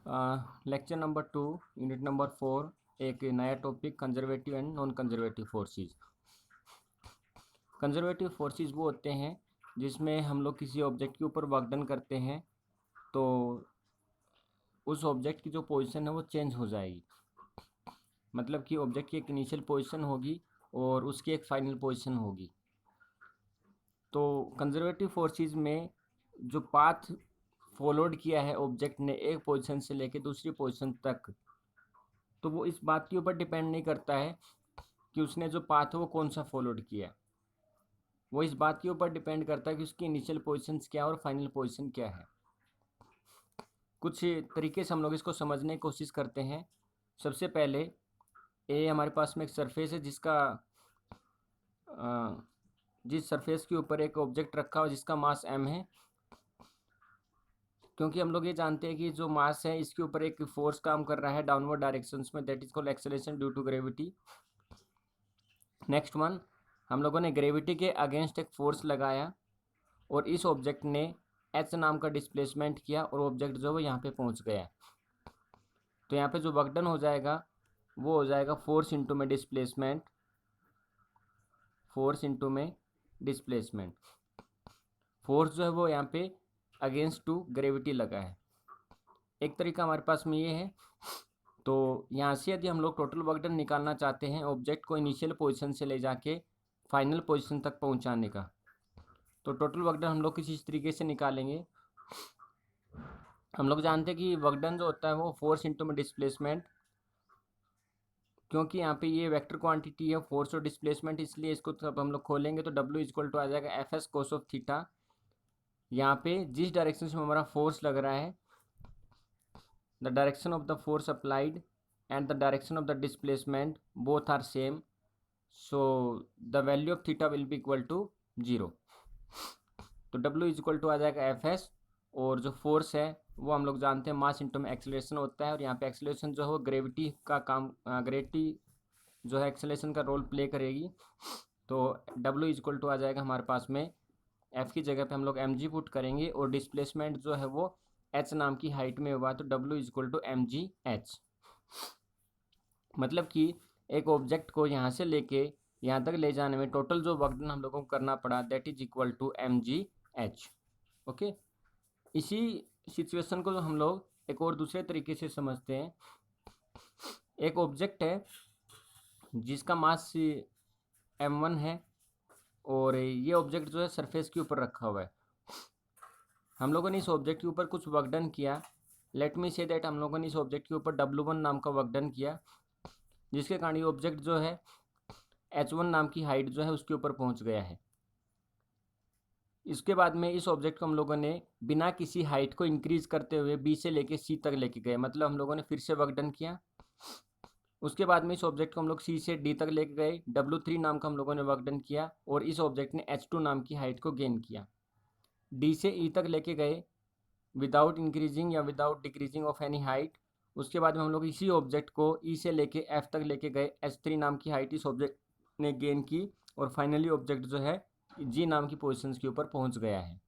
Lecture number 2 unit number 4 एक नया topic conservative and non conservative forces. Conservative forces वो होते हैं जिसमें हम लोग किसी ऑब्जेक्ट के ऊपर वर्क डन करते हैं तो उस ऑब्जेक्ट की जो पोजीशन है वो चेंज हो जाएगी। मतलब कि ऑब्जेक्ट की एक इनिशियल पोजीशन होगी और उसकी एक फाइनल पोजीशन होगी। तो कंजर्वेटिव फोर्सेस में जो पाथ फॉलोड किया है ऑब्जेक्ट ने एक पोजीशन से लेकर दूसरी पोजीशन तक, तो वो इस बात के ऊपर डिपेंड नहीं करता है कि उसने जो पाथ है वो कौन सा फॉलोड किया है। वो इस बात के ऊपर डिपेंड करता है कि उसकी इनिशियल पोजीशंस क्या है और फाइनल पोजीशन क्या है। कुछ तरीके से हम लोग इसको समझने की कोशिश करते हैं। सबसे पहले हमारे पास में एक सरफेस है जिस सरफेस के ऊपर एक ऑब्जेक्ट रखा हो जिसका मास m है। क्योंकि हम लोग ये जानते हैं कि जो मास है इसके ऊपर एक फोर्स काम कर रहा है डाउनवर्ड डायरेक्शंस में, that is called acceleration due to gravity. Next one, हम लोगों ने ग्रेविटी के अगेंस्ट एक फोर्स लगाया और इस ऑब्जेक्ट ने एच नाम का डिस्प्लेसमेंट किया और ऑब्जेक्ट जो वो यहाँ पे पहुँच गया। तो यहाँ पे जो वर्क डन हो जाएगा वो हो जाएगा फोर्स इंटू में डिस्प्लेसमेंट, फोर्स इंटू में डिस्प्लेसमेंट। फोर्स जो है वो यहाँ पे अगेंस्ट टू ग्रेविटी लगा है। एक तरीका हमारे पास में ये है। तो यहाँ से यदि हम लोग टोटल वर्क डन निकालना चाहते हैं ऑब्जेक्ट को इनिशियल पोजीशन से ले जाके फाइनल पोजीशन तक पहुँचाने का, तो टोटल वर्क डन हम लोग किसी तरीके से निकालेंगे। हम लोग जानते हैं कि वर्क डन जो होता है वो फोर्स इंटू में डिस्प्लेसमेंट, क्योंकि यहाँ पे ये वेक्टर क्वांटिटी है फोर्स और डिस्प्लेसमेंट, इसलिए इसको तब हम लोग खोलेंगे तो W इक्वल टू आ जाएगा F S cos of theta. यहाँ पे जिस डायरेक्शन से हमारा फोर्स लग रहा है, the direction of the force applied and the direction of the displacement both are same, so the value of theta will be equal to 0। तो W equal to आ जाएगा एफ एस, और जो force है वो हम लोग जानते हैं मास इंटू में एक्सेलरेशन होता है, और यहाँ पे एक्सेलरेशन जो है वो ग्रेविटी का काम, ग्रेविटी जो है एक्सेलरेशन का रोल प्ले करेगी। तो W इक्वल टू आ जाएगा हमारे पास में, F की जगह पे हम लोग mg पुट करेंगे और डिस्प्लेसमेंट जो है वो h नाम की हाइट में हुआ, तो W इक्वल टू mgh। मतलब कि एक ऑब्जेक्ट को यहाँ से लेके यहाँ तक ले जाने में टोटल जो वर्क डन हम लोगों को करना पड़ा that is equal to mgh। Okay, इसी सिचुएशन को हम लोग एक और दूसरे तरीके से समझते हैं। एक ऑब्जेक्ट है जिसका मास m1 है और ये ऑब्जेक्ट जो है सरफेस के ऊपर रखा हुआ है। हम लोगों ने इस ऑब्जेक्ट के ऊपर कुछ वर्क डन किया। लेट मी से दैट हम लोगों ने इस ऑब्जेक्ट के ऊपर W1 नाम का वर्क डन किया, जिसके कारण ये ऑब्जेक्ट जो है H1 नाम की हाइट जो है उसके ऊपर पहुंच गया है। इसके बाद में इस ऑब्जेक्ट को हम लोगों ने बिना किसी हाइट को इंक्रीज करते हुए B से लेके C तक लेके गए, मतलब हम लोगों ने फिर से वर्क डन किया। उसके बाद में इस ऑब्जेक्ट को हम लोग C से D तक लेके गए, W3 नाम का हम लोगों ने वर्क डन किया और इस ऑब्जेक्ट ने H2 नाम की हाइट को गेन किया। D से E तक लेके गए विदाउट इंक्रीजिंग या without decreasing of any height. उसके बाद में हम लोग इसी ऑब्जेक्ट को E से लेके F तक लेके गए, H3 नाम की हाइट इस ऑब्जेक्ट ने गेन की और फाइनली ऑब्जेक्ट जो है G नाम की पोजीशंस के ऊपर पहुंच गया है।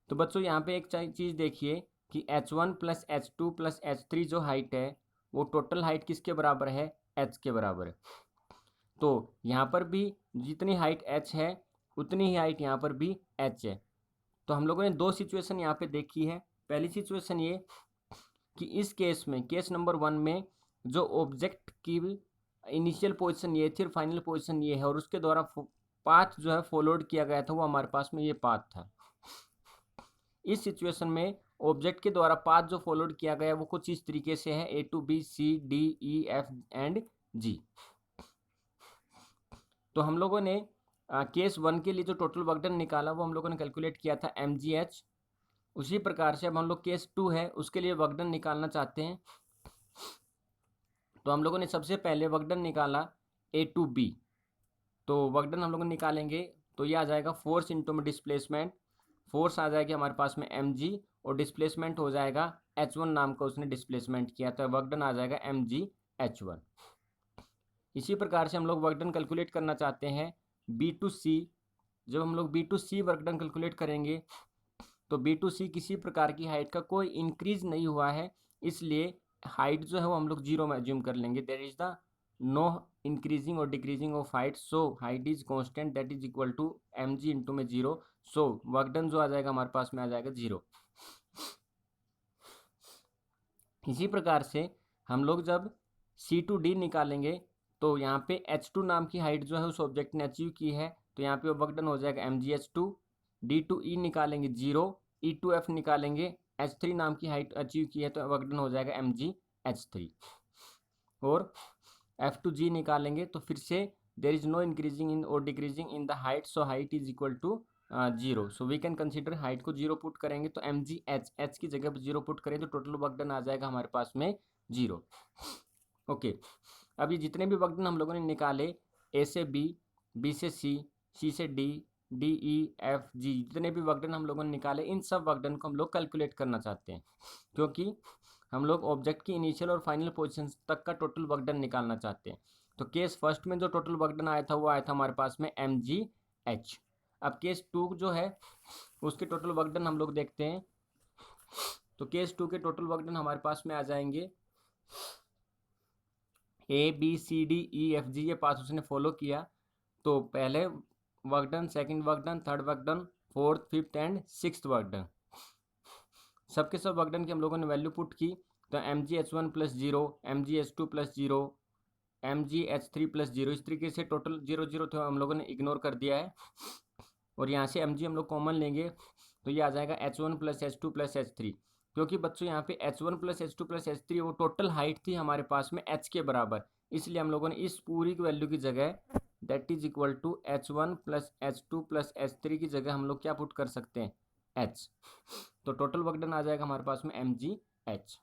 तो बच्चों यहाँ पे एक चीज़ देखिए कि H1 plus H2 plus H3 जो हाइट है वो टोटल हाइट किसके बराबर है, H के बराबर है। तो यहाँ पर भी जितनी हाइट H है उतनी ही हाइट यहाँ पर भी H है। तो हम लोगों ने दो सिचुएशन यहाँ पे देखी है। पहली सिचुएशन ये कि इस केस में, केस नंबर 1 में जो ऑब्जेक्ट की इनिशियल पोजीशन ये थी और फाइनल पोजीशन ये है और उसके द्वारा पाथ जो है फॉलोड किया गया था वो हमारे पास में ये पाथ था। इस सिचुएशन में ऑब्जेक्ट के द्वारा पाथ जो फॉलोड किया गया वो कुछ इस तरीके से है, A to B C D E F and G। तो हम लोगों ने केस 1 के लिए जो टोटल वर्क डन निकाला वो हम लोगों ने कैलकुलेट किया था mgh। उसी प्रकार से अब हम लोग केस 2 है उसके लिए वर्क डन निकालना चाहते हैं। तो हम लोगों ने सबसे पहले वर्क डन निकाला A to B। तो वर्क डन हम लोग निकालेंगे तो ये आ जाएगा फोर्स इंटू में डिस्प्लेसमेंट। फोर्स आ जाएगी हमारे पास में mg और डिस्प्लेसमेंट हो जाएगा h1 नाम का उसने डिस्प्लेसमेंट किया, तो वर्क डन आ जाएगा mgh1। इसी प्रकार से हम लोग वर्क डन कैलकुलेट करना चाहते हैं B to C। जब हम लोग B to C work done calculate करेंगे तो बी टू सी किसी प्रकार की हाइट का कोई इंक्रीज नहीं हुआ है, इसलिए हाइट जो है वो हम लोग जीरो में एज्यूम कर लेंगे। There is the no increasing और decreasing of height, so height is constant, that is equal to m g into में जीरो। सो वर्क डन जो आ जाएगा हमारे पास में आ जाएगा जीरो। इसी प्रकार से हम लोग जब सी टू डी निकालेंगे तो यहाँ पे एच टू नाम की हाइट जो है उस ऑब्जेक्ट ने अचीव की है, तो यहाँ पे वर्क डन हो जाएगा m g h two. D to e निकालेंगे जीरो, ई टू एफ निकालेंगे, एच थ्री नाम की हाइट अचीव की है तो वर्क डन हो जाएगा एम जी एच थ्री। और एफ टू जी निकालेंगे तो फिर से there is no increasing in और decreasing in the height, so height is equal to zero. So we can consider height को जीरो पुट करेंगे तो एम जी एच की जगह पर जीरो पुट करें तो टोटल वर्क डन आ जाएगा हमारे पास में जीरो। ओके, अब ये जितने भी वर्क डन हम लोगों ने निकाले, ए से बी से सी से डी, डी ई एफ जी, जितने भी वर्क डन हम लोगों ने निकाले, इन सब वर्क डन को हम लोग कैलकुलेट करना चाहते हैं, क्योंकि हम लोग ऑब्जेक्ट की इनिशियल और फाइनल पोजीशन तक का टोटल वर्क डन निकालना चाहते हैं। तो केस फर्स्ट में जो टोटल वर्क डन आया था वो आया था हमारे पास में एम जी एच। अब केस टू जो है उसके टोटल वर्क डन हम लोग देखते हैं, तो केस टू के टोटल वर्क डन हमारे पास में आ जाएंगे A B C D E F G, ये पास उसने फॉलो किया, तो पहले work done, second work done, third work done, fourth fifth and sixth work done, सबके सब वर्क डन की हम लोगों ने वैल्यू पुट की। तो m g h one plus zero, m g h two plus zero, m g h three plus zero, इस तरीके से टोटल जीरो जीरो तो हम लोगों ने इग्नोर कर दिया है, और यहाँ से एम जी हम लोग कॉमन लेंगे तो ये आ जाएगा H one plus h two plus h three, क्योंकि बच्चों यहाँ पे H one plus h two plus h three वो टोटल हाइट थी हमारे पास में एच के बराबर, इसलिए हम लोगों ने इस पूरी की वैल्यू की जगह that is equal to h one plus h two plus h three की जगह हम लोग क्या पुट कर सकते हैं, एच। तो टोटल वर्क डन आ जाएगा हमारे पास में एम जी एच।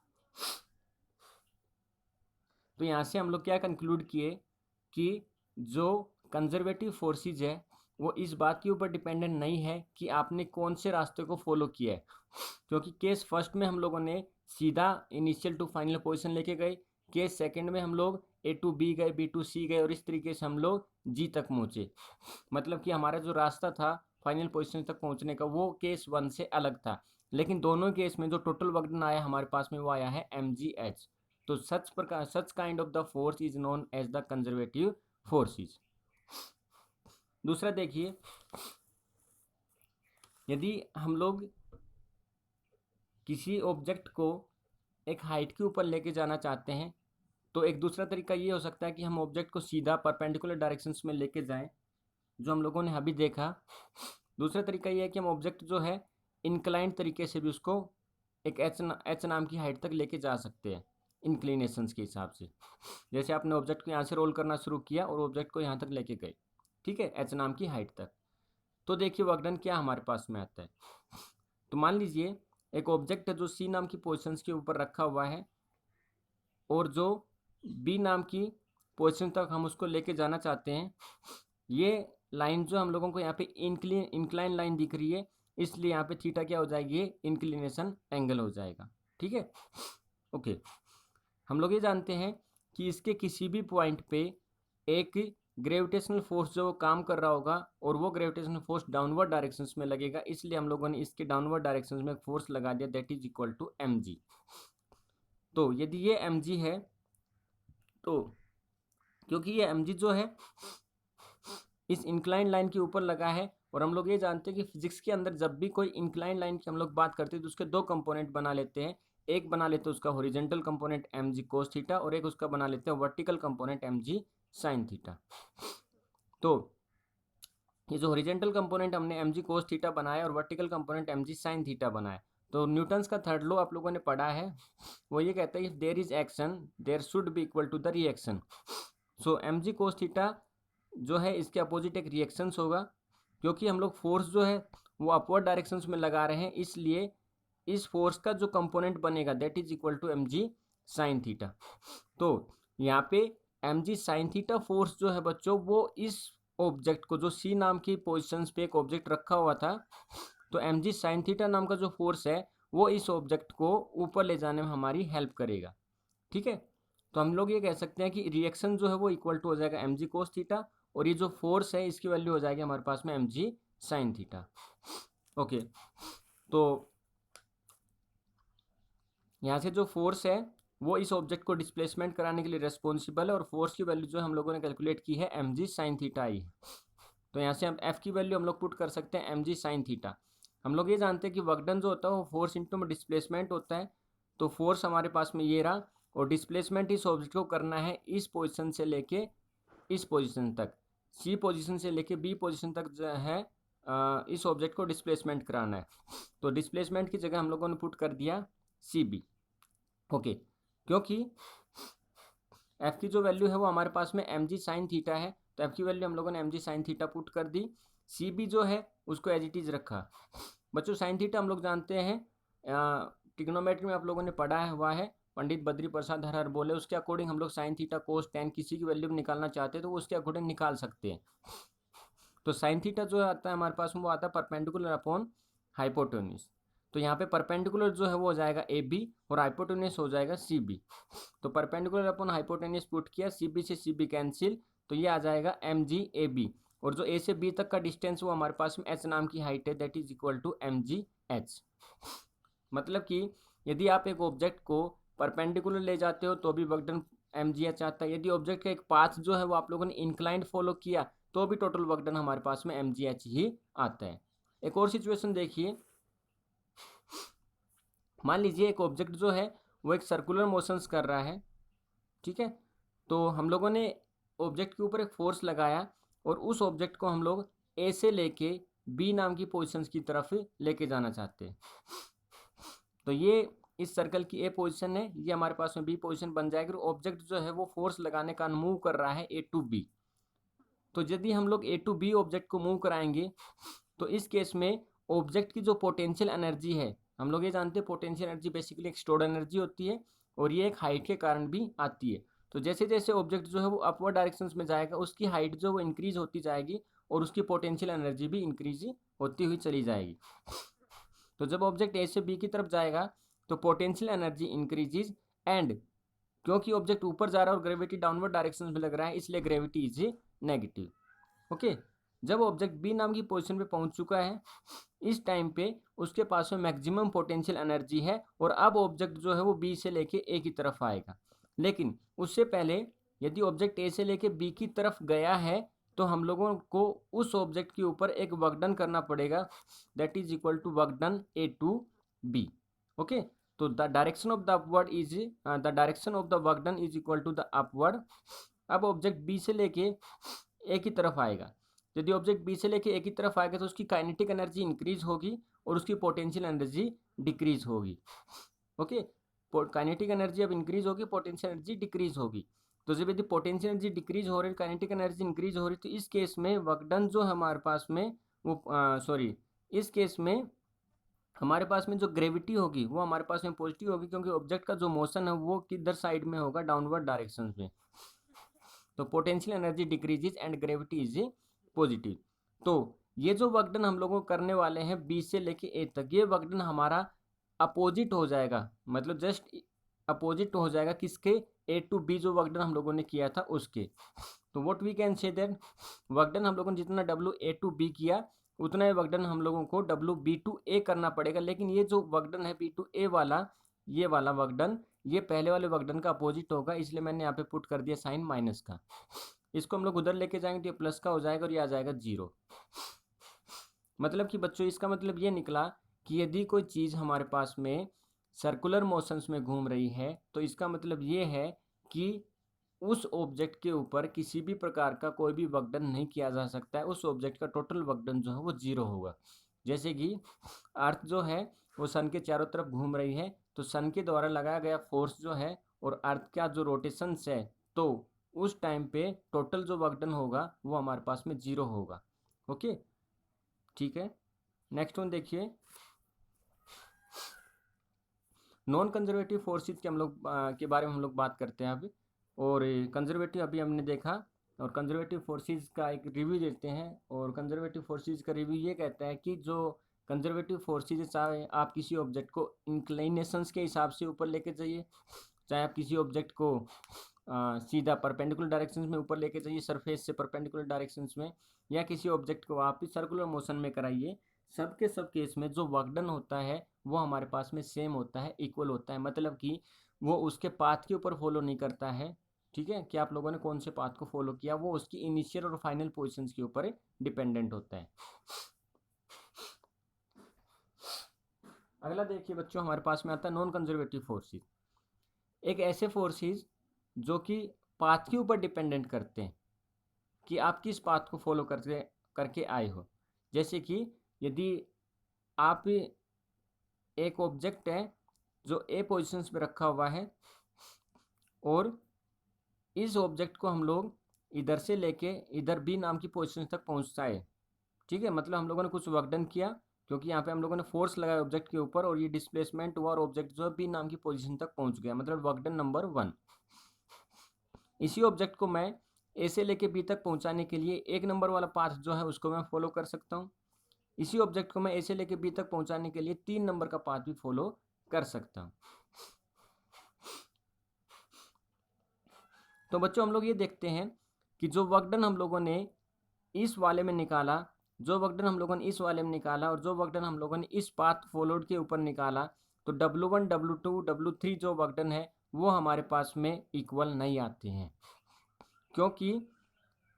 तो यहाँ से हम लोग क्या कंक्लूड किए कि जो कंजर्वेटिव फोर्सेज है वो इस बात के ऊपर डिपेंडेंट नहीं है कि आपने कौन से रास्ते को फॉलो किया है, क्योंकि केस फर्स्ट में हम लोगों ने सीधा इनिशियल टू फाइनल पोजीशन लेके गए, केस सेकंड में हम लोग ए टू बी गए, बी टू सी गए, और इस तरीके से हम लोग जी तक पहुँचे। मतलब कि हमारा जो रास्ता था फाइनल पोजीशन तक पहुँचने का वो केस वन से अलग था, लेकिन दोनों केस में जो टोटल वर्क डन आया हमारे पास में वो आया है एम जी एच। तो such kind of the force is known as the conservative forces. दूसरा देखिए, यदि हम लोग किसी ऑब्जेक्ट को एक हाइट के ऊपर लेके जाना चाहते हैं तो एक दूसरा तरीका ये हो सकता है कि हम ऑब्जेक्ट को सीधा परपेंडिकुलर डायरेक्शंस में लेके जाएं, जो हम लोगों ने अभी देखा। दूसरा तरीका ये है कि हम ऑब्जेक्ट जो है इंक्लाइंड तरीके से भी उसको एक एच नाम की हाइट तक लेके जा सकते हैं इंक्लिनेशंस के हिसाब से। जैसे आपने ऑब्जेक्ट को यहाँ से रोल करना शुरू किया और ऑब्जेक्ट को यहाँ तक लेके गए, ठीक है, एच नाम की हाइट तक। तो देखिए वर्क डन क्या हमारे पास में आता है। तो मान लीजिए एक ऑब्जेक्ट है जो सी नाम की पोजीशंस के ऊपर रखा हुआ है, और जो बी नाम की पोजीशन तक हम उसको लेके जाना चाहते हैं। ये लाइन जो हम लोगों को यहाँ पे इंक्लाइन लाइन दिख रही है, इसलिए यहाँ पे थीटा क्या हो जाएगी, ये इंक्लिनेशन एंगल हो जाएगा, ठीक है। ओके, हम लोग ये जानते हैं कि इसके किसी भी पॉइंट पे एक ग्रेविटेशनल फोर्स जो काम कर रहा होगा और वो ग्रेविटेशनल फोर्स डाउनवर्ड डायरेक्शंस में लगेगा, इसलिए हम लोगों ने इसके डाउनवर्ड डायरेक्शंस में फोर्स लगा दिया, that is equal to m g. तो यदि ये एम जी है, तो क्योंकि ये एम जी जो है इस इंक्लाइन लाइन के ऊपर लगा है, और हम लोग ये जानते हैं कि फिजिक्स के अंदर जब भी कोई इंक्लाइन लाइन की हम लोग बात करते हैं तो उसके दो कंपोनेंट बना लेते हैं। एक बना लेते हैं उसका horizontal component m g cos theta, और एक उसका बना लेते हैं vertical component m g sine theta. तो ये जो हॉरिजॉन्टल कंपोनेंट हमने एम जी कोस थीटा बनाया और vertical component m g sine theta बनाया, तो न्यूटन्स का थर्ड लॉ आप लोगों ने पढ़ा है, वो ये कहता है if there is action there should be equal to the reaction. So m g cos theta जो है इसके अपोजिट एक रिएक्शंस होगा, क्योंकि हम लोग फोर्स जो है वो अपवर्ड डायरेक्शंस में लगा रहे हैं, इसलिए इस फोर्स का जो कंपोनेंट बनेगा that is equal to m g sine theta. तो यहाँ पे m g sine theta force जो है बच्चों वो इस ऑब्जेक्ट को, जो सी नाम की पोजिशंस पे एक ऑब्जेक्ट रखा हुआ था, तो एम जी साइन थीटा नाम का जो फोर्स है वो इस ऑब्जेक्ट को ऊपर ले जाने में हमारी हेल्प करेगा, ठीक है। तो हम लोग ये कह सकते हैं कि रिएक्शन जो है वो इक्वल टू हो जाएगा एम जी कोस थीटा, और ये जो फोर्स है इसकी वैल्यू हो जाएगी हमारे पास में m g sine theta. Okay, तो यहाँ से जो फोर्स है वो इस ऑब्जेक्ट को डिस्प्लेसमेंट कराने के लिए रेस्पॉन्सिबल है, और फोर्स की वैल्यू जो हम लोगों ने कैलकुलेट की है mg sin थीटा आई है। तो यहाँ से हम f की वैल्यू हम लोग पुट कर सकते हैं mg sin थीटा। हम लोग ये जानते हैं कि वर्क डन जो होता है वो फोर्स इंटू में डिस्प्लेसमेंट होता है। तो फोर्स हमारे पास में ये रहा, और डिस्प्लेसमेंट इस ऑब्जेक्ट को करना है इस पोजिशन से लेके इस पोजिशन तक, सी पोजिशन से लेके बी पोजिशन तक जो है इस ऑब्जेक्ट को डिस्प्लेसमेंट कराना है। तो डिस्प्लेसमेंट की जगह हम लोगों ने पुट कर दिया सी बी। ओके, क्योंकि एफ की जो वैल्यू है वो हमारे पास में एम जी साइन थीटा है, तो एफ की वैल्यू हम लोगों ने m g sine theta put कर दी। सी बी जो है उसको एज इट इज रखा। बच्चों साइन थीटा हम लोग जानते हैं ट्रिग्नोमेट्री में आप लोगों ने पढ़ा हुआ है, पंडित बद्री प्रसाद हर बोले, उसके अकॉर्डिंग हम लोग साइन थीटा कोस टेन किसी की वैल्यू निकालना चाहते हैं तो उसके अकॉर्डिंग निकाल सकते हैं। तो साइन थीटा जो आता है हमारे पास में वो आता है परपेंडिकुलर अपॉन हाइपोटेन्यूज। तो यहाँ पे परपेंडिकुलर जो है वो हो जाएगा ए बी और हाइपोटेन्यूस हो जाएगा सी बी। तो परपेंडिकुलर अपॉन हाइपोटेन्यूस पुट किया, सी बी से सी बी कैंसिल, तो ये आ जाएगा एम जी ए बी। और जो ए से बी तक का डिस्टेंस वो हमारे पास में एच नाम की हाइट है, that is equal to m g h. मतलब कि यदि आप एक ऑब्जेक्ट को परपेंडिकुलर ले जाते हो तो भी work done m g h आता है। यदि ऑब्जेक्ट का एक पाथ जो है वो आप लोगों ने इंक्लाइंड फॉलो किया तो भी टोटल वर्क डन हमारे पास में एम जी एच ही आता है। एक और सिचुएशन देखिए, मान लीजिए एक ऑब्जेक्ट जो है वो एक सर्कुलर मोशंस कर रहा है, ठीक है। तो हम लोगों ने ऑब्जेक्ट के ऊपर एक फोर्स लगाया और उस ऑब्जेक्ट को हम लोग ए से लेके बी नाम की पोजीशंस की तरफ लेके जाना चाहते हैं। तो ये इस सर्कल की ए पोजीशन है, ये हमारे पास में बी पोजीशन बन जाएगी, और ऑब्जेक्ट जो है वो फोर्स लगाने का मूव कर रहा है ए टू बी। तो यदि हम लोग ए टू बी ऑब्जेक्ट को मूव कराएंगे तो इस केस में ऑब्जेक्ट की जो पोटेंशियल एनर्जी है, हम लोग ये जानते हैं पोटेंशियल एनर्जी बेसिकली एक स्टोर्ड एनर्जी होती है, और ये एक हाइट के कारण भी आती है। तो जैसे जैसे ऑब्जेक्ट जो है वो अपवर्ड डायरेक्शन में जाएगा उसकी हाइट जो वो इंक्रीज होती जाएगी और उसकी पोटेंशियल एनर्जी भी इंक्रीज होती हुई चली जाएगी। तो जब ऑब्जेक्ट ए से बी की तरफ जाएगा तो पोटेंशियल एनर्जी इंक्रीजेज, एंड क्योंकि ऑब्जेक्ट ऊपर जा रहा है और ग्रेविटी डाउनवर्ड डायरेक्शन में लग रहा है इसलिए ग्रेविटी इज नेगेटिव। ओके, जब ऑब्जेक्ट बी नाम की पोजीशन पे पहुंच चुका है इस टाइम पे उसके पास में मैक्सिमम पोटेंशियल एनर्जी है, और अब ऑब्जेक्ट जो है वो बी से लेके ए की तरफ आएगा। लेकिन उससे पहले यदि ऑब्जेक्ट ए से लेके बी की तरफ गया है तो हम लोगों को उस ऑब्जेक्ट के ऊपर एक वर्क डन करना पड़ेगा, that is equal to work done a to b. Okay, तो the direction of the upward is the direction of the work done is equal to the upward. अब ऑब्जेक्ट बी से लेके ए की तरफ आएगा, यदि ऑब्जेक्ट बी से लेके ए की तरफ आएगा तो उसकी काइनेटिक एनर्जी इंक्रीज होगी और उसकी पोटेंशियल एनर्जी डिक्रीज होगी। ओके, काइनेटिक एनर्जी अब इंक्रीज होगी, पोटेंशियल एनर्जी डिक्रीज होगी। तो जब यदि पोटेंशियल एनर्जी डिक्रीज हो रही है, काइनेटिक एनर्जी इंक्रीज हो रही, तो इस केस में वर्क डन जो हमारे पास में वो सॉरी इस केस में हमारे पास में जो ग्रेविटी होगी वो हमारे पास में पॉजिटिव होगी, क्योंकि ऑब्जेक्ट का जो मोशन है वो किधर साइड में होगा, डाउनवर्ड डायरेक्शन में। तो potential energy decreases and gravity is positive. तो ये जो वर्क डन हम लोगों को करने वाले हैं बी से लेके ए तक, ये वर्क डन हमारा अपोजिट हो जाएगा, मतलब जस्ट अपोजिट हो जाएगा किसके, ए टू बी जो वर्क डन हम लोगों ने किया था उसके। तो what we can say that work done हम लोगों ने जितना डब्ल्यू ए टू बी किया उतना ही वर्क डन हम लोगों को डब्ल्यू बी टू ए करना पड़ेगा। लेकिन ये जो वर्क डन है बी टू ए वाला, ये वाला वर्क डन ये पहले वाले वर्क डन का अपोजिट होगा, इसलिए मैंने यहाँ पे पुट कर दिया साइन माइनस का। इसको हम लोग उधर लेके जाएंगे तो ये प्लस का हो जाएगा और ये आ जाएगा जीरो। मतलब कि बच्चों इसका मतलब ये निकला कि यदि कोई चीज़ हमारे पास में सर्कुलर मोशंस में घूम रही है तो इसका मतलब ये है कि उस ऑब्जेक्ट के ऊपर किसी भी प्रकार का कोई भी वर्क डन नहीं किया जा सकता है, उस ऑब्जेक्ट का टोटल वर्क डन जो है वो जीरो होगा। जैसे कि अर्थ जो है वो सन के चारों तरफ घूम रही है, तो सन के द्वारा लगाया गया फोर्स जो है और अर्थ का जो रोटेशंस है, तो उस टाइम पे टोटल जो वर्क डन होगा वो हमारे पास में जीरो होगा। ओके, ठीक है। नेक्स्ट वन देखिए, नॉन कंजर्वेटिव फोर्सेस के हम लोग के बारे में हम लोग बात करते हैं अभी। और कंजर्वेटिव अभी हमने देखा, और कंजर्वेटिव फोर्सेस का एक रिव्यू देते हैं। और कंजर्वेटिव फोर्सेस का रिव्यू ये कहता है कि जो कंजर्वेटिव फोर्सेस, चाहे आप किसी ऑब्जेक्ट को इंक्लिनेशंस के हिसाब से ऊपर लेके जाइए, चाहे आप किसी ऑब्जेक्ट को सीधा परपेंडिकुलर डायरेक्शंस में ऊपर लेके जाइए सरफेस से परपेंडिकुलर डायरेक्शंस में, या किसी ऑब्जेक्ट को आप सर्कुलर मोशन में कराइए, सब केस में जो वर्क डन होता है वो हमारे पास में सेम होता है, इक्वल होता है, मतलब कि वो उसके पाथ के ऊपर फॉलो नहीं करता है। ठीक है, कि आप लोगों ने कौन से पाथ को फॉलो किया, वो उसकी इनिशियल और फाइनल पोजीशंस के ऊपर डिपेंडेंट होता है। अगला देखिए बच्चों, हमारे पास में आता है नॉन कंजर्वेटिव फोर्सेस। एक ऐसे फोर्सेस जो कि पाथ के ऊपर डिपेंडेंट करते हैं कि आप किस पाथ को फॉलो करते करके आए हो। जैसे कि यदि आप एक ऑब्जेक्ट है जो ए पोजीशंस पे रखा हुआ है और इस ऑब्जेक्ट को हम लोग इधर से लेके इधर बी नाम की पोजीशन तक पहुंचाए। ठीक है, मतलब हम लोगों ने कुछ वर्क डन किया, क्योंकि यहाँ पे हम लोगों ने फोर्स लगाया ऑब्जेक्ट के ऊपर और ये डिस्प्लेसमेंट हुआ और ऑब्जेक्ट जो है बी नाम की पोजीशन तक पहुंच गया, मतलब वर्क डन नंबर 1। इसी ऑब्जेक्ट को मैं ए से लेके बी तक पहुंचाने के लिए 1 नंबर वाला पाथ जो है उसको मैं फॉलो कर सकता हूँ। इसी ऑब्जेक्ट को मैं ए से लेके बी तक पहुंचाने के लिए 3 नंबर का पाथ भी फॉलो कर सकता हूँ। तो बच्चों हम लोग ये देखते हैं कि जो वर्क डन हम लोगों ने इस वाले में निकाला, जो वर्क डन हम लोगों ने इस वाले में निकाला और जो वर्क डन हम लोगों ने इस पाथ फॉलोड के ऊपर निकाला, तो W1 W2 W3 जो वर्क डन है वो हमारे पास में इक्वल नहीं आते हैं। क्योंकि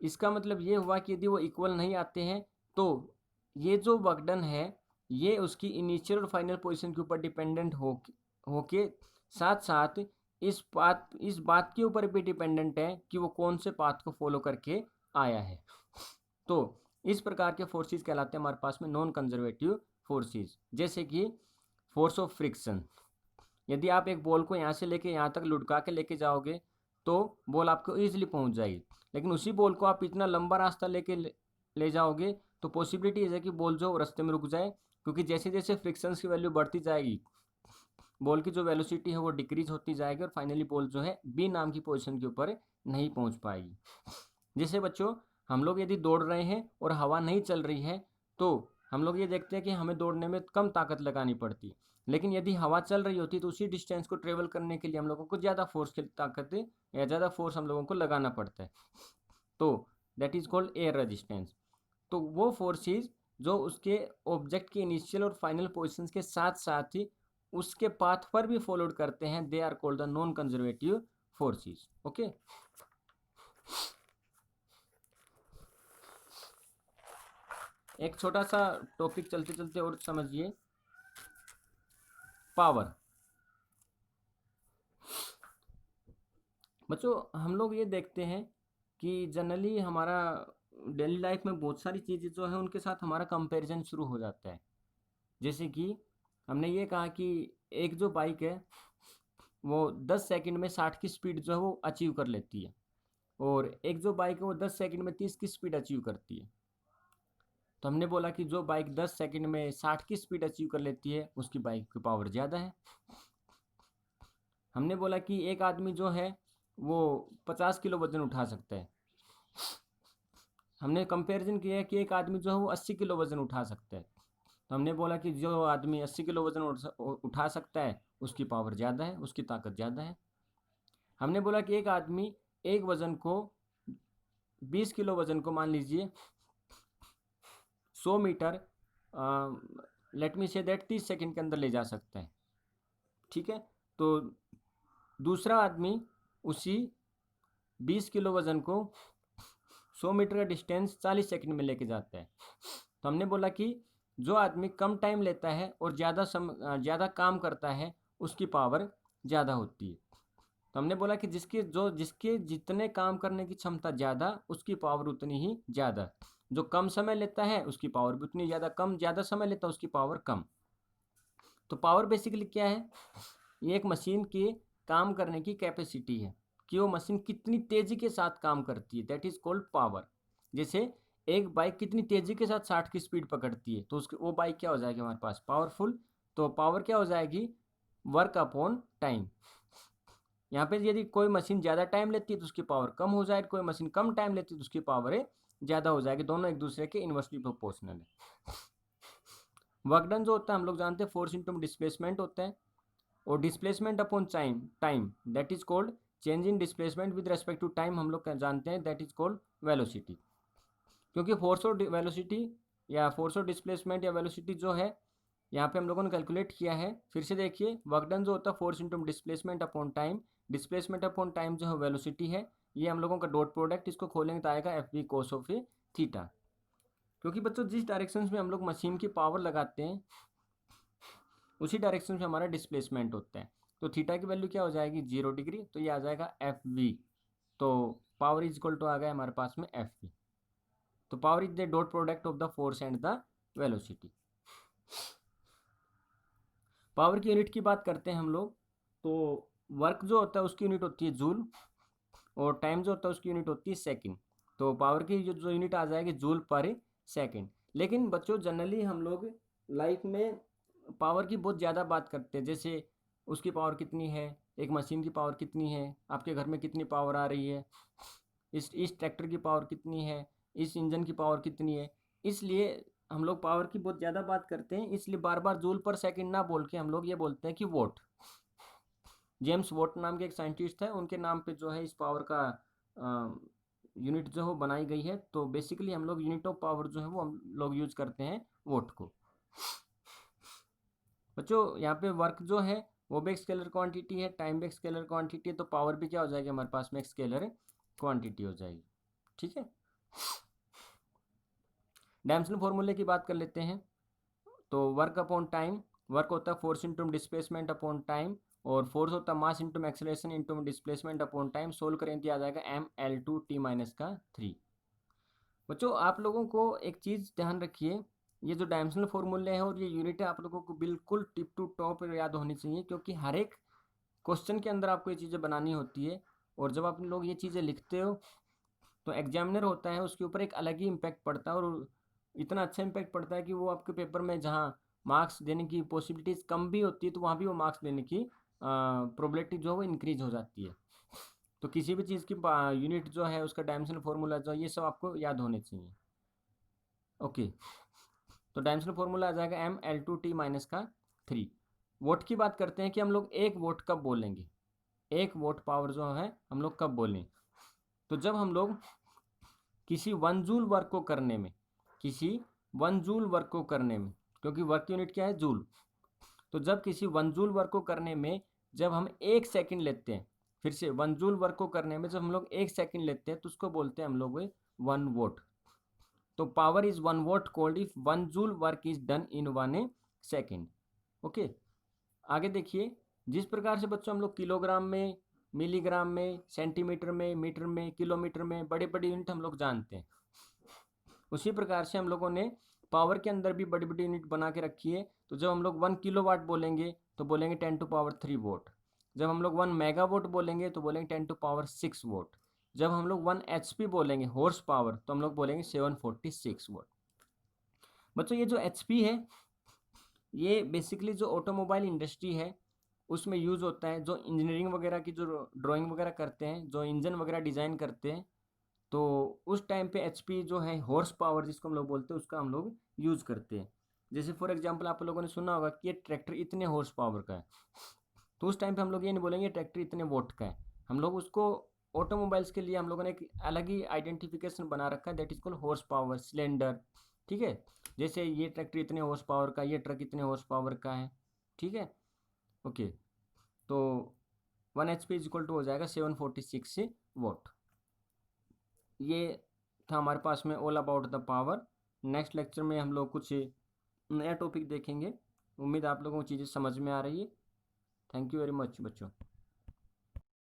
इसका मतलब ये हुआ कि यदि वो इक्वल नहीं आते हैं तो ये जो वर्क डन है ये उसकी इनिशियल और फाइनल पोजीशन के ऊपर डिपेंडेंट होके साथ साथ इस बात के ऊपर भी डिपेंडेंट है कि वो कौन से पाथ को फॉलो करके आया है। तो इस प्रकार के फोर्सेस कहलाते हैं हमारे पास में नॉन कंजर्वेटिव फोर्सेस। जैसे कि फोर्स ऑफ फ्रिक्शन, यदि आप एक बॉल को यहाँ से लेके यहाँ तक लुढ़का के लेके जाओगे तो बॉल आपको ईजिली पहुँच जाएगी, लेकिन उसी बॉल को आप इतना लंबा रास्ता ले जाओगे तो पॉसिबिलिटी है कि बॉल जो रास्ते में रुक जाए, क्योंकि जैसे जैसे फ्रिक्शंस की वैल्यू बढ़ती जाएगी बॉल की जो वेलोसिटी है वो डिक्रीज होती जाएगी और फाइनली बॉल जो है बी नाम की पोजीशन के ऊपर नहीं पहुंच पाएगी। जैसे बच्चों हम लोग यदि दौड़ रहे हैं और हवा नहीं चल रही है तो हम लोग ये देखते हैं कि हमें दौड़ने में कम ताकत लगानी पड़ती, लेकिन यदि हवा चल रही होती तो उसी डिस्टेंस को ट्रेवल करने के लिए हम लोगों को ज़्यादा फोर्स की ताकत या ज़्यादा फोर्स हम लोगों को लगाना पड़ता है। तो that is called air resistance. तो वो फोर्सेस जो उसके ऑब्जेक्ट की इनिशियल और फाइनल पोजिशंस के साथ साथ ही उसके पाथ पर भी फॉलोड करते हैं, they are called the non conservative forces. Okay, एक छोटा सा टॉपिक चलते चलते और समझिए, पावर। बच्चों हम लोग ये देखते हैं कि जनरली हमारा डेली लाइफ में बहुत सारी चीज़ें जो है उनके साथ हमारा कंपैरिजन शुरू हो जाता है। जैसे कि हमने ये कहा कि एक जो बाइक है वो 10 सेकंड में 60 की स्पीड जो है वो अचीव कर लेती है और एक जो बाइक है वो 10 सेकंड में 30 की स्पीड अचीव करती है। तो हमने बोला कि जो बाइक 10 सेकंड में 60 की स्पीड अचीव कर लेती है उसकी बाइक की पावर ज़्यादा है। हमने बोला कि एक आदमी जो है वो 50 किलो वजन उठा सकता है। हमने कंपैरिजन किया है कि एक आदमी जो है वो 80 किलो वजन उठा सकता है। तो हमने बोला कि जो आदमी 80 किलो वजन उठा सकता है उसकी पावर ज़्यादा है, उसकी ताकत ज़्यादा है। हमने बोला कि एक आदमी एक वजन को 20 किलो वजन को मान लीजिए 100 metre let me say that 30 second के अंदर ले जा सकता है। ठीक है, तो दूसरा आदमी उसी 20 किलो वजन को 100 मीटर का डिस्टेंस 40 सेकंड में लेके जाता है। तो हमने बोला कि जो आदमी कम टाइम लेता है और ज़्यादा काम करता है उसकी पावर ज़्यादा होती है। तो हमने बोला कि जिसके जितने काम करने की क्षमता ज़्यादा उसकी पावर उतनी ही ज़्यादा, जो कम समय लेता है उसकी पावर भी उतनी ज़्यादा, ज़्यादा समय लेता है उसकी पावर कम। तो पावर बेसिकली क्या है, ये एक मशीन की काम करने की कैपेसिटी है कि वो मशीन कितनी तेज़ी के साथ काम करती है, दैट इज़ कॉल्ड पावर। जैसे एक बाइक कितनी तेज़ी के साथ 60 की स्पीड पकड़ती है तो उसकी वो बाइक क्या हो जाएगी हमारे पास, पावरफुल। तो पावर क्या हो जाएगी, वर्क अपॉन टाइम। यहाँ पे यदि कोई मशीन ज़्यादा टाइम लेती है तो उसकी पावर कम हो जाएगी, कोई मशीन कम टाइम लेती है तो उसकी पावर ज़्यादा हो जाएगी, दोनों एक दूसरे के इन्वर्सली प्रोपोर्शनल है। वर्क डन जो होता है हम लोग जानते हैं फोर्स इनटू डिस्प्लेसमेंट होता है, और displacement upon time that is called change in displacement with respect to time हम लोग जानते हैं, दैट इज कॉल्ड वेलोसिटी। क्योंकि फोर्स और वेलोसिटी या फोर्स ऑफ डिस्प्लेसमेंट या वेलोसिटी जो है यहाँ पे हम लोगों ने कैलकुलेट किया है। फिर से देखिए, वर्क डन जो होता है force into displacement upon time, displacement upon time जो है वेलोसिटी है, ये हम लोगों का डॉट प्रोडक्ट, इसको खोलेंगे तो आएगा F V cos of theta. क्योंकि बच्चों जिस डायरेक्शन में हम लोग मशीन की पावर लगाते हैं उसी डायरेक्शन में हमारा डिस्प्लेसमेंट होता है। तो थीटा की वैल्यू क्या हो जाएगी 0 डिग्री, तो ये आ जाएगा एफ वी। तो पावर इज इक्वल टू आ गया हमारे पास में एफ वी। तो power is the dot product of the force and the velocity. Power की यूनिट की बात करते हैं हम लोग, तो वर्क जो होता है उसकी यूनिट होती है जूल, और टाइम जो होता है उसकी यूनिट होती है सेकंड। तो पावर की जो यूनिट आ जाएगी जूल पर सेकंड। लेकिन बच्चों जनरली हम लोग लाइफ में पावर की बहुत ज़्यादा बात करते हैं, जैसे उसकी पावर कितनी है, एक मशीन की पावर कितनी है, आपके घर में कितनी पावर आ रही है, इस ट्रैक्टर की पावर कितनी है, इस इंजन की पावर कितनी है। इसलिए हम लोग पावर की बहुत ज़्यादा बात करते हैं, इसलिए बार बार जूल पर सेकंड ना बोल के हम लोग ये बोलते हैं कि वोट। जेम्स वोट नाम के एक साइंटिस्ट है, उनके नाम पे जो है इस पावर का यूनिट जो है वो बनाई गई है। तो बेसिकली हम लोग यूनिट ऑफ पावर जो है वो हम लोग यूज करते हैं वोट को। बच्चों यहाँ पे वर्क जो है वो भी एक स्केलर क्वांटिटी है, टाइम भी एक स्केलर क्वांटिटी है, तो पावर भी क्या हो जाएगी हमारे पास में एक स्केलर क्वांटिटी हो जाएगी। ठीक है, डायमेंशनल फॉर्मूले की बात कर लेते हैं। तो वर्क अपॉन टाइम, वर्क होता है force into displacement upon time, और फोर्स होता है mass into acceleration into displacement upon time. Solve करें तो आ जाएगा mL2t-3। बच्चों आप लोगों को एक चीज़ ध्यान रखिए, ये जो डायमेंशनल फॉर्मूले हैं और ये यूनिट है आप लोगों को बिल्कुल टिप टू टॉप याद होनी चाहिए, क्योंकि हर एक क्वेश्चन के अंदर आपको ये चीज़ें बनानी होती है। और जब आप लोग ये चीज़ें लिखते हो तो एग्जामिनर होता है उसके ऊपर एक अलग ही इम्पैक्ट पड़ता है, और इतना अच्छा इम्पैक्ट पड़ता है कि वो आपके पेपर में जहाँ मार्क्स देने की पॉसिबिलिटीज़ कम भी होती है तो वहाँ भी वो मार्क्स देने की प्रोबेबिलिटी जो है वो इंक्रीज हो जाती है। तो किसी भी चीज़ की यूनिट जो है उसका डायमेंशनल फार्मूला जो है ये सब आपको याद होने चाहिए। ओके, तो डायमेंशनल फार्मूला आ जाएगा mL2t-3। वोट की बात करते हैं कि हम लोग एक वोट कब बोलेंगे, एक वोट पावर जो है हम लोग कब बोलें। तो जब हम लोग किसी 1 जूल वर्क को करने में, किसी 1 जूल वर्क को करने में, क्योंकि वर्क यूनिट क्या है जूल, तो जब किसी 1 जूल वर्क को करने में जब हम 1 सेकंड लेते हैं, फिर से 1 जूल वर्क को करने में जब हम लोग 1 सेकंड लेते हैं तो उसको बोलते हैं हम लोग 1 वोट। तो power is 1 vote cold if 1 joule work is done in 1 second. Okay, आगे देखिए, जिस प्रकार से बच्चों हम लोग किलोग्राम में, मिलीग्राम में, सेंटीमीटर में, मीटर में, किलोमीटर में बड़े बड़े यूनिट हम लोग जानते हैं, उसी प्रकार से हम लोगों ने पावर के अंदर भी बड़ी बड़ी यूनिट बना के रखी है। तो जब हम लोग 1 किलोवाट बोलेंगे तो बोलेंगे 10⁻³ वोट। जब हम लोग 1 मेगावाट बोलेंगे तो बोलेंगे 10⁻6 वोट। जब हम लोग 1 HP बोलेंगे हॉर्स पावर तो हम लोग बोलेंगे 746 वोट। बच्चों ये जो HP है ये बेसिकली जो ऑटोमोबाइल इंडस्ट्री है उसमें यूज़ होता है, जो इंजीनियरिंग वगैरह की जो ड्राइंग वगैरह करते हैं, जो इंजन वगैरह डिज़ाइन करते हैं, तो उस टाइम पे HP जो है हॉर्स पावर जिसको हम लोग बोलते हैं उसका हम लोग यूज़ करते हैं। जैसे फॉर एग्जांपल आप लोगों ने सुना होगा कि ये ट्रैक्टर इतने हॉर्स पावर का है, तो उस टाइम पे हम लोग ये नहीं बोलेंगे ट्रैक्टर इतने वोट का है, हम लोग उसको ऑटोमोबाइल्स के लिए हम लोगों ने एक अलग ही आइडेंटिफिकेशन बना रखा है, that is called horse power cylinder. ठीक है, जैसे ये ट्रैक्टर इतने हॉर्स पावर का, ये ट्रक इतने हॉर्स पावर का है। ठीक है, ओके, तो 1 HP इज इक्वल टू हो जाएगा 746 वोट। ये था हमारे पास में all about the power. Next lecture में हम लोग कुछ नया टॉपिक देखेंगे। उम्मीद आप लोगों को चीज़ें समझ में आ रही है। थैंक यू वेरी मच बच्चों।